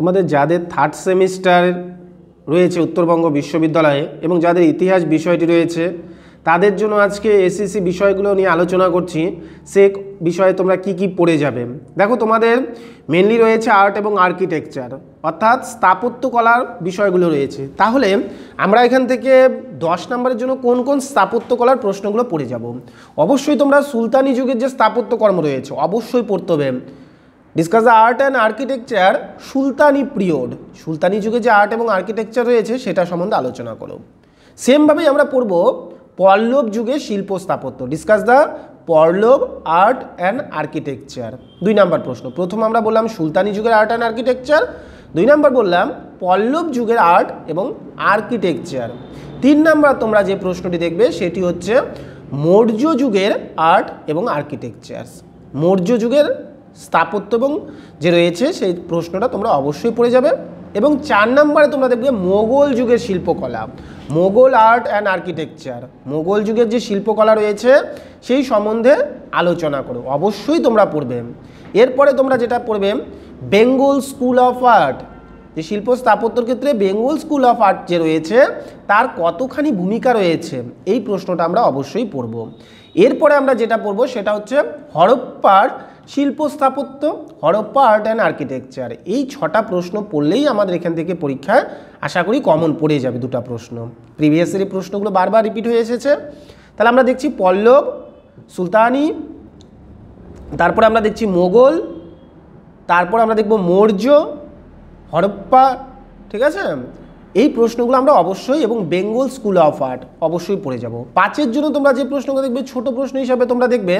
তোমাদের যাদের third semester রয়েছে উত্তরবঙ্গ বিশ্ববিদ্যালয়ে এবং যাদের ইতিহাস বিষয়টি রয়েছে তাদের জন্য আজকে এসএসসি বিষয়গুলো নিয়ে আলোচনা করছি। সে বিষয়ে তোমরা কি কি পড়ে যাবে। দেখো, তোমাদের মেনলি রয়েছে আর্ট এবং আর্কিটেকচার, অর্থাৎ স্থাপত্যকলার বিষয়গুলো রয়েছে। তাহলে আমরা এখান থেকে 10 নম্বরের জন্য কোন কোন স্থাপত্যকলার প্রশ্নগুলো পড়ে যাব। অবশ্যই তোমরা সুলতানি যুগের যে স্থাপত্যকর্ম রয়েছে অবশ্যই পড়তে হবে। Discuss the art and architecture সুলতানি পিরিয়ড, সুলতানি যুগে যে আর্ট এবং আর্কিটেকচার রয়েছে সেটা সম্বন্ধে আলোচনা করো। সেমভাবেই আমরা পড়ব পল্লব যুগে শিল্প স্থাপত্য, discuss the Pallava art and architecture. 2 নম্বর প্রশ্ন। প্রথম আমরা বললাম সুলতানি যুগের আর্ট অ্যান্ড আর্কিটেকচার, 2 নম্বর বললাম পল্লব যুগের আর্ট এবং আর্কিটেকচার। 3 নম্বর তোমরা যে প্রশ্নটি দেখবে সেটি হচ্ছে মৌর্য যুগের আর্ট এবং আর্কিটেকচার, মৌর্য যুগের স্থাপত্য এবং যে রয়েছে সেই প্রশ্নটা তোমরা অবশ্যই পড়ে যাবে। এবং 4 নম্বরে তোমরা দেখবে মোগল যুগের শিল্পকলা, Mughal art and architecture, Mughal যুগের যে শিল্পকলা রয়েছে সেই সম্বন্ধে আলোচনা করো, অবশ্যই তোমরা পড়বে। এরপরে তোমরা যেটা পড়বে বেঙ্গল স্কুল অফ আর্ট, যে শিল্প স্থাপত্যর ক্ষেত্রে বেঙ্গল স্কুল অফ আর্ট যে রয়েছে তার কতখানি ভূমিকা রয়েছে এই প্রশ্নটা আমরা অবশ্যই পড়ব। এরপরে আমরা যেটা পড়ব সেটা হচ্ছে হরপ্পার শিল্প স্থাপত্য, হরপ্পা আর্ট অ্যান্ড আর্কিটেকচার। এই 6টা প্রশ্ন পড়লেই আমাদের এখান থেকে পরীক্ষায় আশা করি কমন পড়ে যাবে 2টা প্রশ্ন। প্রিভিয়াসের এই প্রশ্নগুলো বারবার রিপিট হয়ে এসেছে। তাহলে আমরা দেখছি পল্লব, সুলতানি, তারপরে আমরা দেখছি মোগল, তারপর আমরা দেখব মৌর্য, হরপ্পা, ঠিক আছে। এই প্রশ্নগুলো আমরা অবশ্যই এবং বেঙ্গল স্কুল অফ আর্ট অবশ্যই পড়ে যাব। 5-এর জন্য তোমরা যে প্রশ্নগুলো দেখবে ছোট প্রশ্ন হিসাবে তোমরা দেখবে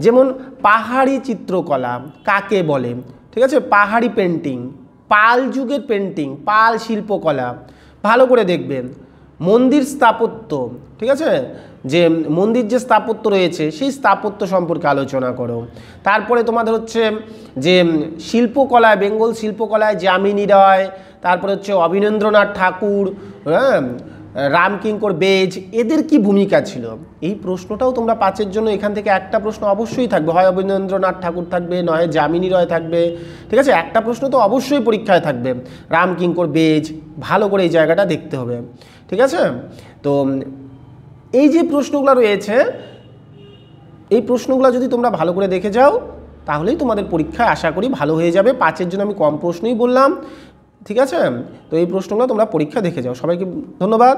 যেমন পাহাড়ি চিত্রকলা কাকে বলে, ঠিক আছে, পাহাড়ি পেন্টিং, পাল যুগের পেন্টিং, পাল শিল্পকলা ভালো করে দেখবেন। মন্দির স্থাপত্য, ঠিক আছে, যে মন্দির যে স্থাপত্য রয়েছে সেই স্থাপত্য সম্পর্কে আলোচনা করো। তারপরে তোমাদের হচ্ছে যে শিল্পকলায়, বেঙ্গল শিল্পকলায় যামিনী রায়, তারপরে হচ্ছে অবনীন্দ্রনাথ ঠাকুর, হ্যাঁ, রামকিঙ্কর বেজ, এদের কি ভূমিকা ছিল এই প্রশ্নটাও তোমরা 5-এর জন্য এখান থেকে একটা প্রশ্ন অবশ্যই থাকবে, হয় অবনীন্দ্রনাথ ঠাকুর থাকবে, নয় যামিনী রায় থাকবে, ঠিক আছে। একটা প্রশ্ন তো অবশ্যই পরীক্ষায় থাকবে, রামকিঙ্কর বেজ, ভালো করে এই জায়গাটা দেখতে হবে, ঠিক আছে। তো এই যে প্রশ্নগুলো রয়েছে এই প্রশ্নগুলো যদি তোমরা ভালো করে দেখে যাও তাহলেই তোমাদের পরীক্ষায় আশা করি ভালো হয়ে যাবে। 5-এর জন্য আমি কম প্রশ্নই বললাম, ঠিক আছে। তো এই প্রশ্নগুলো তোমরা পরীক্ষা দেখে যাও। সবাইকে ধন্যবাদ।